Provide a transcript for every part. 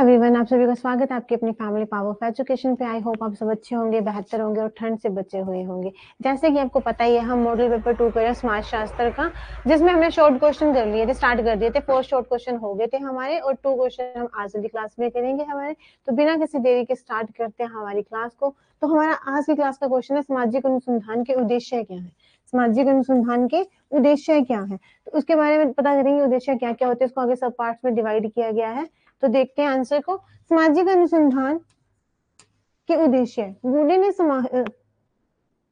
Everyone, आप सभी का स्वागत है आपकी अपनी फैमिली पावर ऑफ एजुकेशन पे। आई होप आप सब अच्छे होंगे, बेहतर होंगे और ठंड से बचे हुए होंगे। जैसे कि आपको पता ही है, हम मॉडल पेपर 2 कर रहे हैं समाजशास्त्र का, जिसमें हमने शॉर्ट क्वेश्चन कर लिए थे, स्टार्ट कर दिए थे। 4 शॉर्ट क्वेश्चन हो गए थे हमारे और 2 क्वेश्चन हम आज की क्लास में करेंगे हमारे। तो बिना किसी देरी के स्टार्ट करते हैं हमारी क्लास को। तो हमारा आज की क्लास का क्वेश्चन है, सामाजिक अनुसंधान के उद्देश्य क्या है। सामाजिक अनुसंधान के उद्देश्य क्या है, तो उसके बारे में पता करेंगे। उद्देश्य क्या क्या होते हैं, इसको आगे सब पार्ट्स में डिवाइड किया गया है। तो देखते हैं आंसर को। सामाजिक अनुसंधान के उद्देश्य, बूडे ने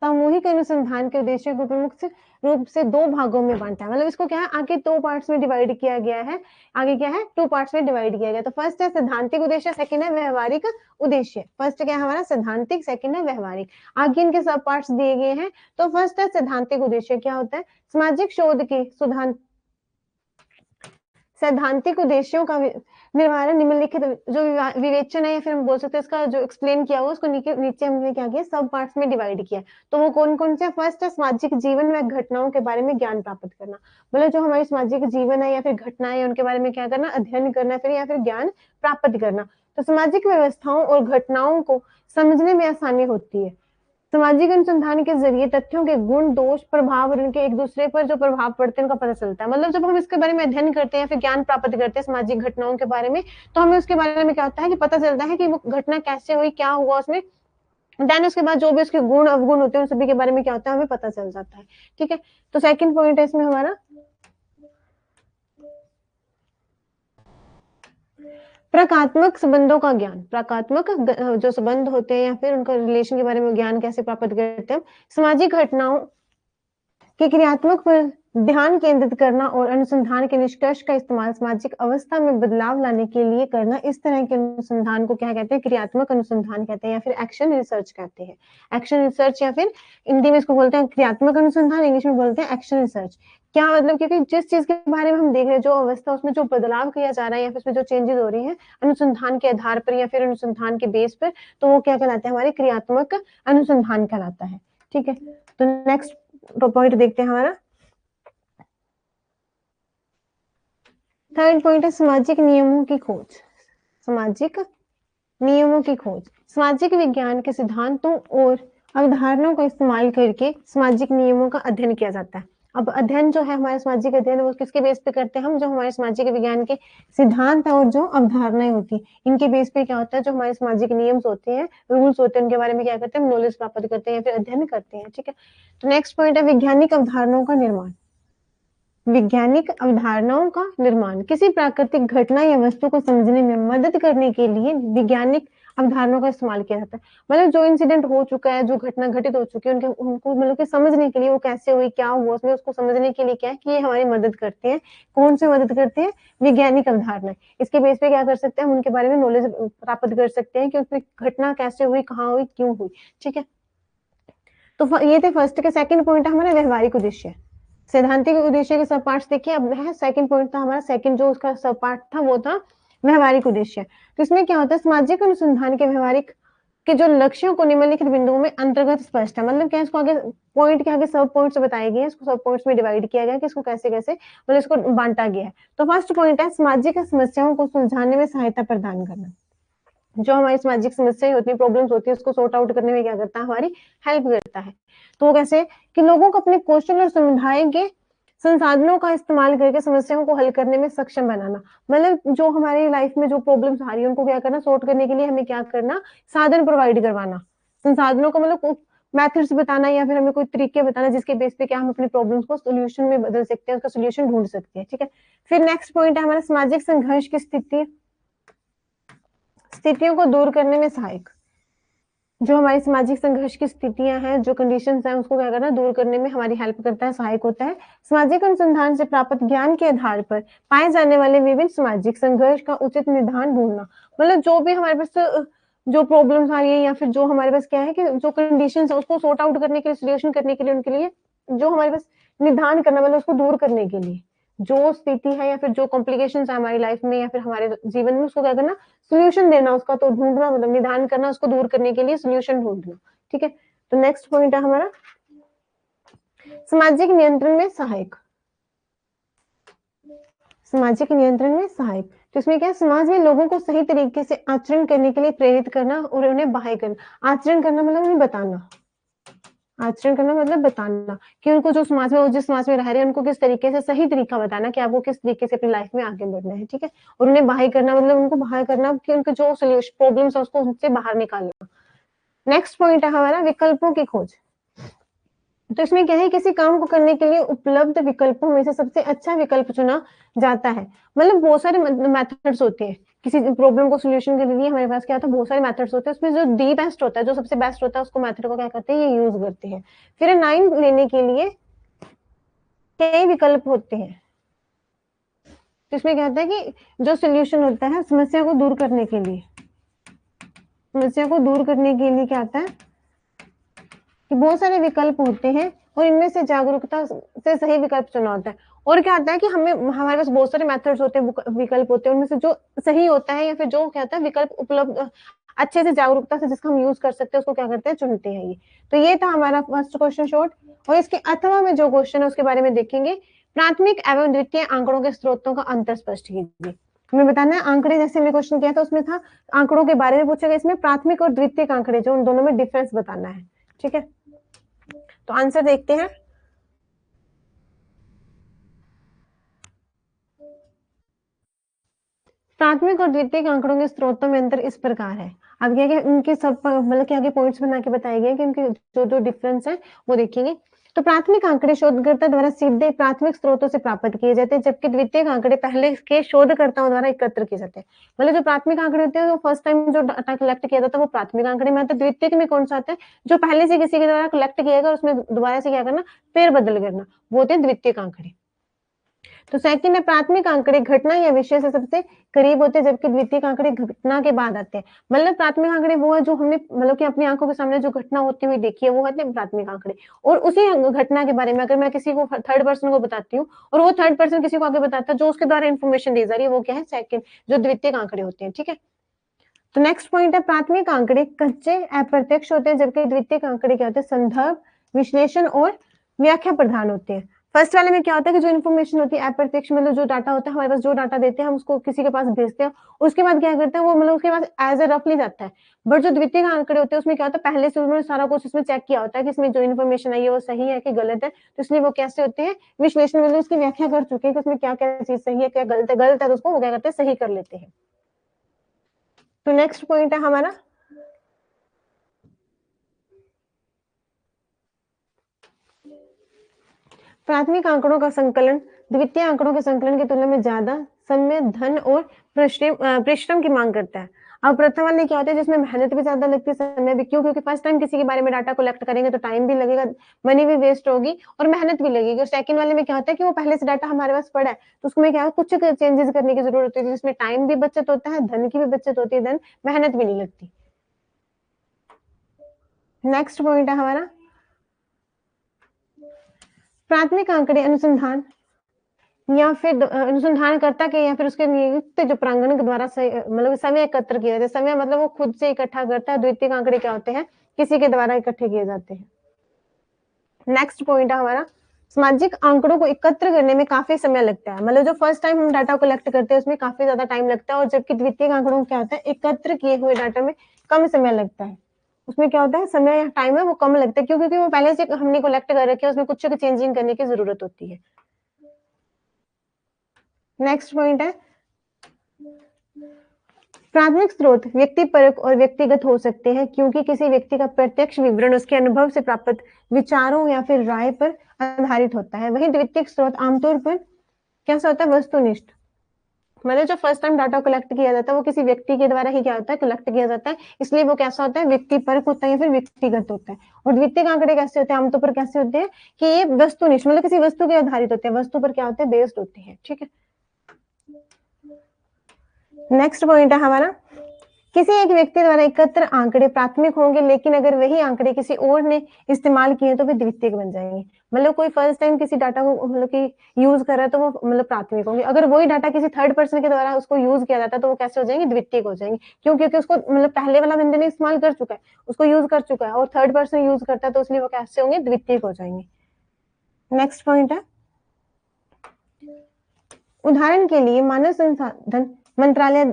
सामूहिक अनुसंधान के उद्देश्य को प्रमुख रूप से 2 भागों में बांटा है। मतलब इसको क्या है, आगे 2 पार्ट्स में डिवाइड किया गया है। आगे क्या है, 2 पार्ट्स में डिवाइड किया गया। तो फर्स्ट है सैद्धांतिक उद्देश्य, सेकंड है व्यवहारिक उद्देश्य। फर्स्ट क्या है हमारा सैद्धांतिक, सेकंड है व्यवहारिक। आगे इनके सब पार्ट्स दिए गए हैं। तो फर्स्ट है सैद्धांतिक उद्देश्य। क्या होता है, सामाजिक शोध के सैद्धांतिक उद्देश्यों का निर्धारण निम्नलिखित जो विवेचन है, या फिर हम बोल सकते हैं इसका जो एक्सप्लेन किया हुआ, उसको नीचे हमने क्या किया, सब पार्ट्स में डिवाइड किया। तो वो कौन कौन से? फर्स्ट है सामाजिक जीवन व घटनाओं के बारे में ज्ञान प्राप्त करना। मतलब जो हमारी सामाजिक जीवन है या फिर घटनाएं है, उनके बारे में क्या करना, अध्ययन करना, फिर या फिर ज्ञान प्राप्त करना। तो सामाजिक व्यवस्थाओं और घटनाओं को समझने में आसानी होती है। सामाजिक अनुसंधान के जरिए तथ्यों के गुण, दोष, प्रभाव और उनके एक दूसरे पर जो प्रभाव पड़ते हैं उनका पता चलता है। मतलब जब हम इसके बारे में अध्ययन करते हैं, फिर ज्ञान प्राप्त करते हैं सामाजिक घटनाओं के बारे में, तो हमें उसके बारे में क्या होता है कि पता चलता है कि वो घटना कैसे हुई, क्या हुआ उसमें। देन उसके बाद जो भी उसके गुण अवगुण होते हैं, उन सभी के बारे में क्या होता है, हमें पता चल जाता है। ठीक है, तो सेकंड पॉइंट है इसमें हमारा प्रकात्मक संबंधों का ज्ञान। प्रकात्मक जो संबंध होते हैं या फिर उनका रिलेशन के बारे में ज्ञान कैसे प्राप्त करते हैं। सामाजिक घटनाओं के क्रियात्मक पर ध्यान केंद्रित करना और अनुसंधान के निष्कर्ष का इस्तेमाल सामाजिक अवस्था में बदलाव लाने के लिए करना। इस तरह के अनुसंधान को क्या कहते हैं, क्रियात्मक अनुसंधान कहते हैं या फिर एक्शन रिसर्च कहते हैं। एक्शन रिसर्च या फिर हिंदी में इसको बोलते हैं क्रियात्मक अनुसंधान, इंग्लिश में बोलते हैं एक्शन रिसर्च। क्या मतलब, क्योंकि जिस चीज के बारे में हम देख रहे हैं, जो अवस्था, उसमें जो बदलाव किया जा रहा है या फिर उसमें जो चेंजेस हो रही है अनुसंधान के आधार पर या फिर अनुसंधान के बेस पर, तो वो क्या कहलाता है, हमारे क्रियात्मक अनुसंधान कहलाता है। ठीक है, तो नेक्स्ट पॉइंट देखते हैं हमारा। थर्ड पॉइंट है सामाजिक नियमों की खोज। सामाजिक नियमों की खोज, सामाजिक विज्ञान के सिद्धांतों और अवधारणाओं का इस्तेमाल करके सामाजिक नियमों का अध्ययन किया जाता है। अब अध्ययन जो है हमारा सामाजिक अध्ययन, वो किसके बेस पे करते हैं हम, जो हमारे सामाजिक विज्ञान के सिद्धांत है और जो अवधारणाएं होती है, इनके बेस पे क्या होता है, जो हमारे सामाजिक नियम्स होते हैं, रूल्स होते हैं, उनके बारे में क्या करते हैं, नॉलेज प्राप्त करते हैं या फिर अध्ययन करते हैं। ठीक है, तो नेक्स्ट पॉइंट है वैज्ञानिक अवधारणाओं का निर्माण। वैज्ञानिक अवधारणाओं का निर्माण किसी प्राकृतिक घटना या वस्तु को समझने में मदद करने के लिए वैज्ञानिक अवधारणाओं का इस्तेमाल किया जाता है। मतलब जो इंसिडेंट हो चुका है, जो घटना घटित हो चुकी है, उनको मतलब कि समझने के लिए, वो कैसे हुई, क्या हुआ उसमें, उसको समझने के लिए क्या है कि ये हमारी मदद करते हैं। कौन से मदद करते हैं, वैज्ञानिक अवधारणाएं। इसके बेस पे क्या कर सकते हैं हम, उनके बारे में नॉलेज प्राप्त कर सकते हैं कि उसमें घटना कैसे हुई, कहाँ हुई, क्यों हुई। ठीक है, तो ये थे फर्स्ट के। सेकंड पॉइंट है हमारा व्यवहारिक उद्देश्य। सैद्धांतिक उद्देश्य के सब पार्ट्स देखिए। अब है सेकंड पॉइंट था हमारा, सेकंड जो उसका सब पार्ट था वो था व्यवहारिक उद्देश्य। तो इसमें क्या होता है, सामाजिक अनुसंधान के व्यवहारिक के जो लक्ष्यों को निम्नलिखित बिंदुओं में अंतर्गत स्पष्ट है। मतलब क्या, इसको आगे पॉइंट के आगे सब पॉइंट्स बताए गए हैं, इसको सब पॉइंट्स में डिवाइड किया गया कि इसको कैसे कैसे मतलब इसको बांटा गया है। तो फर्स्ट पॉइंट है सामाजिक समस्याओं को सुलझाने में सहायता प्रदान करना। जो हमारी सामाजिक समस्याएं होती है, प्रॉब्लम्स होती है, उसको सॉर्ट आउट करने में क्या करता है, हमारी हेल्प करता है। तो कैसे कि लोगों को अपने कौशल और समुदाय के संसाधनों का इस्तेमाल करके समस्याओं को हल करने में सक्षम बनाना। मतलब जो हमारी लाइफ में जो प्रॉब्लम्स आ रही है, उनको क्या करना, सॉर्ट करने के लिए हमें क्या करना, साधन प्रोवाइड करवाना, संसाधनों को मतलब मेथड्स बताना या फिर हमें कोई तरीके बताना, जिसके बेस पे क्या हम अपने प्रॉब्लम्स को सोल्यूशन में बदल सकते हैं, उसका सोल्यूशन ढूंढ सकते हैं। ठीक है, फिर नेक्स्ट पॉइंट है हमारा सामाजिक संघर्ष की स्थितियों को दूर करने में सहायक। जो हमारी सामाजिक संघर्ष की स्थितियां हैं, जो कंडीशंस हैं, उसको क्या करना, दूर करने में हमारी हेल्प करता है, सहायक होता है। सामाजिक अनुसंधान से प्राप्त ज्ञान के आधार पर पाए जाने वाले विभिन्न सामाजिक संघर्ष का उचित निदान ढूंढना। मतलब जो भी हमारे पास जो प्रॉब्लम्स आ रही है या फिर जो हमारे पास क्या है कि जो कंडीशंस है, उसको सॉर्ट आउट करने के लिए, सोल्यूशन करने के लिए, उनके लिए जो हमारे पास निदान करना, मतलब उसको दूर करने के लिए जो स्थिति है या फिर जो कॉम्प्लिकेशंस है हमारी लाइफ में या फिर हमारे जीवन में, उसको क्या करना, सोल्यूशन देना, उसका तो ढूंढना, मतलब निदान करना, उसको दूर करने के लिए सोल्यूशन ढूंढना। ठीक है, तो नेक्स्ट पॉइंट है हमारा सामाजिक नियंत्रण में सहायक। सामाजिक नियंत्रण में सहायक। तो इसमें क्या है, समाज में लोगों को सही तरीके से आचरण करने के लिए प्रेरित करना और उन्हें बाह्य करना। आचरण करना मतलब उन्हें बताना, आचरण करना मतलब बताना कि उनको जो समाज में, वो जिस समाज में रह रहे हैं, उनको किस तरीके से सही तरीका बताना कि आपको किस तरीके से अपनी लाइफ में आगे बढ़ना है, ठीक है। और उन्हें बाहर करना मतलब उनको बाहर करना कि उनके जो सोल्यूशन प्रॉब्लम्स है उसको उनसे बाहर निकालना। नेक्स्ट पॉइंट है हमारा विकल्पों की खोज। तो इसमें क्या है, किसी काम को करने के लिए उपलब्ध विकल्पों में से सबसे अच्छा विकल्प चुना जाता है। मतलब बहुत सारे मेथड्स होते हैं किसी प्रॉब्लम को सोल्यूशन के लिए, हमारे पास क्या होता है, बहुत सारे मेथड्स होते हैं, उसमें जो दी बेस्ट होता है, जो सबसे बेस्ट होता है, उसको मेथड को क्या करते हैं, ये यूज करते हैं। फिर 9 लेने के लिए कई विकल्प होते हैं। तो इसमें क्या होता है कि जो सोल्यूशन होता है समस्या को दूर करने के लिए, समस्या को दूर करने के लिए क्या आता है कि बहुत सारे विकल्प होते हैं और इनमें से जागरूकता से सही विकल्प चुना होता है। और क्या होता है कि हमें, हमारे पास बहुत सारे मेथड्स होते हैं, विकल्प होते हैं, उनमें से जो सही होता है या फिर जो क्या होता है विकल्प उपलब्ध अच्छे से जागरूकता से जिसका हम यूज कर सकते हैं, उसको क्या करते हैं, चुनते हैं ये। तो ये था हमारा फर्स्ट क्वेश्चन शॉर्ट। और इसके अथवा में जो क्वेश्चन है उसके बारे में देखेंगे। प्राथमिक एवं द्वितीय आंकड़ों के स्रोतों का अंतर स्पष्ट कीजिए। हमें बताना है आंकड़े, जैसे हमने क्वेश्चन किया था उसमें था आंकड़ों के बारे में पूछा गया, इसमें प्राथमिक और द्वितीय आंकड़े जो उन दोनों में डिफरेंस बताना है, ठीक है। तो आंसर देखते हैं। प्राथमिक और द्वितीयक आंकड़ों के स्रोतों में अंतर इस प्रकार है। अब क्या उनके सब मतलब के आगे पॉइंट्स बना के बताए गए कि उनके जो जो डिफरेंस है वो देखेंगे। तो प्राथमिक आंकड़े शोधकर्ता द्वारा सीधे प्राथमिक स्रोतों से प्राप्त किए जाते हैं, जबकि द्वितीयक आंकड़े पहले के शोधकर्ताओं द्वारा एकत्र किए जाते हैं। मतलब जो प्राथमिक आंकड़े होते हैं, वो फर्स्ट टाइम जो डाटा कलेक्ट किया जाता है वो प्राथमिक आंकड़े में आता है। द्वितीयक में कौन सा आता है, जो पहले से किसी के द्वारा कलेक्ट किया गया और उसमें दोबारा से क्या करना, फेर बदल करना, वो होते हैं द्वितीयक आंकड़े। तो सेकंड है प्राथमिक आंकड़े घटना या विषय से सबसे करीब होते हैं, जबकि द्वितीयक आंकड़े घटना के बाद आते हैं। मतलब प्राथमिक आंकड़े वो है जो हमने मतलब कि अपनी आंखों के सामने जो घटना होती हुई देखी है, वो होते हैं प्राथमिक आंकड़े। और उसी घटना के बारे में अगर मैं किसी को थर्ड पर्सन को बताती हूँ और वो थर्ड पर्सन किसी को आगे बताता है, जो उसके द्वारा इन्फॉर्मेशन दी जा रही है, वो क्या है, सेकंड, जो द्वितीयक आंकड़े होते हैं, ठीक है। तो नेक्स्ट पॉइंट है प्राथमिक आंकड़े कच्चे अप्रत्यक्ष होते हैं, जबकि द्वितीयक आंकड़े क्या होते हैं, संदर्भ, विश्लेषण और व्याख्या प्रधान होते हैं। फर्स्ट वाले में क्या होता है कि जो इन्फॉर्मेशन होती है अप्रत्यक्ष, मतलब जो डाटा होता है हमारे पास, जो डाटा देते हैं हम उसको किसी के पास भेजते हैं, उसके बाद क्या करते हैं वो, मतलब उसके पास एज ए रफली जाता है। बट जो द्वितीयक आंकड़े होते हैं उसमें क्या होता है, पहले से उन्होंने सारा कुछ इसमें चेक किया होता है कि इसमें जो इन्फॉर्मेशन आई है वो सही है कि गलत है। तो इसलिए वो कैसे होते हैं, विश्लेषण, मतलब उसकी व्याख्या कर चुके हैं कि उसमें क्या क्या चीज सही है, क्या गलत है, गलत है तो उसको वो क्या करते हैं, सही कर लेते हैं। तो नेक्स्ट पॉइंट है हमारा प्राथमिक आंकड़ों का संकलन द्वितीय आंकड़ों के संकलन की तुलना में ज्यादा समय, धन और परिश्रम की मांग करता है। अब प्रथम वाले क्या होता है, जिसमें मेहनत भी ज्यादा लगती है, समय भी, क्यों, क्योंकि फर्स्ट टाइम किसी के बारे में डाटा कलेक्ट करेंगे तो टाइम भी लगेगा, मनी भी वेस्ट होगी और मेहनत भी लगेगी। और सेकंड वाले में क्या होता है कि वो पहले से डाटा हमारे पास पड़ा है, तो उसमें क्या है, कुछ चेंजेस करने की जरूरत होती है, जिसमें टाइम भी बचत होता है, धन की भी बचत होती है, धन मेहनत भी नहीं लगती। नेक्स्ट पॉइंट है हमारा प्राथमिक आंकड़े अनुसंधान या फिर अनुसंधानकर्ता के या फिर उसके नियुक्त जो प्रांगण के द्वारा मतलब समय एकत्र किया जाता है। समय मतलब वो खुद से इकट्ठा करता है। द्वितीयक आंकड़े क्या होते हैं, किसी के द्वारा इकट्ठे किए जाते हैं। नेक्स्ट पॉइंट है हमारा सामाजिक आंकड़ों को एकत्र करने में काफी समय लगता है। मतलब जो फर्स्ट टाइम हम डाटा कलेक्ट करते हैं उसमें काफी ज्यादा टाइम लगता है, और जबकि द्वितीयक आंकड़ों में क्या होता है, एकत्र किए हुए डाटा में कम समय लगता है। उसमें क्या होता है, समय या टाइम है वो कम लगता है, क्योंकि वो पहले से हमने कलेक्ट कर रखे हैं, उसमें कुछ चेंजिंग करने की जरूरत होती है। नेक्स्ट पॉइंट है प्राथमिक स्रोत व्यक्तिपरक और व्यक्तिगत हो सकते हैं, क्योंकि किसी व्यक्ति का प्रत्यक्ष विवरण उसके अनुभव से प्राप्त विचारों या फिर राय पर आधारित होता है। वहीं द्वितीयक स्रोत आमतौर पर कैसा होता है, वस्तुनिष्ठ, मतलब जो फर्स्ट टाइम डाटा कलेक्ट किया जाता है वो किसी व्यक्ति के द्वारा ही क्या होता है, कलेक्ट किया जाता है, इसलिए वो कैसा होता है, व्यक्तिपरक होता है या फिर व्यक्तिगत होता है। और द्वितीयक आंकड़े कैसे होते हैं, आमतौर पर कैसे होते हैं कि ये वस्तुनिष्ठ, मतलब किसी वस्तु के आधारित होते हैं, वस्तु पर क्या होते हैं, बेस्ड होते हैं, ठीक है। नेक्स्ट पॉइंट है हमारा किसी एक व्यक्ति द्वारा एकत्र आंकड़े प्राथमिक होंगे, लेकिन अगर वही आंकड़े किसी और ने इस्तेमाल किए तो वे द्वितीयक बन जाएंगे। मतलब कोई फर्स्ट टाइम किसी डाटा को मतलब कि यूज कर रहा है तो वो मतलब प्राथमिक होंगे, अगर वही डाटा किसी थर्ड पर्सन के द्वारा उसको यूज किया जाता है तो वो कैसे हो जाएंगे, द्वितीयक हो जाएंगे। क्यों, क्योंकि उसको मतलब पहले वाला बंदे ने इस्तेमाल कर चुका है, उसको यूज कर चुका है, और थर्ड पर्सन यूज करता है तो इसलिए वो कैसे होंगे, द्वितीयक हो जाएंगे। नेक्स्ट पॉइंट है उदाहरण के लिए मानव संसाधन मंत्रालय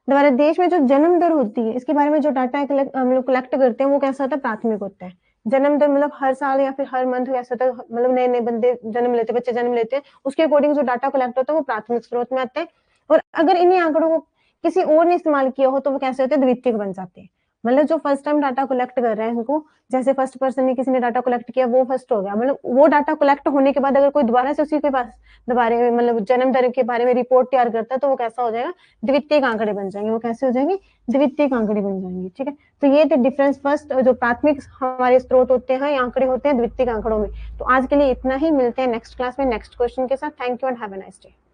द्वारा देश में जो जन्म दर होती है, इसके बारे में जो डाटा हम लोग कलेक्ट करते हैं, वो कैसा होता है? प्राथमिक होता है। जन्म दर मतलब हर साल या फिर हर मंथ ऐसा होता है, मतलब नए-नए बच्चे जन्म लेते हैं, उसके अकॉर्डिंग जो डाटा कलेक्ट होता है वो प्राथमिक स्रोत में आता है। और अगर इन्हीं आंकड़ों को किसी और ने इस्तेमाल किया हो तो वो कैसे होते हैं? द्वितीयक बन जाते हैं। मतलब जो फर्स्ट टाइम डाटा कलेक्ट कर रहे हैं उनको, जैसे फर्स्ट पर्सन ने किसी ने डाटा कलेक्ट किया, वो फर्स्ट हो गया। मतलब वो डाटा कलेक्ट होने के बाद अगर कोई दोबारा से उसी के पास बारे में मतलब जन्म दर के बारे में रिपोर्ट तैयार करता है, तो वो कैसा हो जाएगा? द्वितीयक आंकड़े बन जाएंगे। वो कैसे हो जाएंगे? द्वितीयक आंकड़े बन जाएंगे। ठीक है, तो ये थे डिफरेंस। फर्स्ट जो प्राथमिक हमारे स्रोत होते हैं, आंकड़े होते हैं द्वितीयक आंकड़ों में। तो आज के लिए इतना ही, मिलते हैं नेक्स्ट क्लास में नेक्स्ट क्वेश्चन के साथ। Thank you and have a nice day.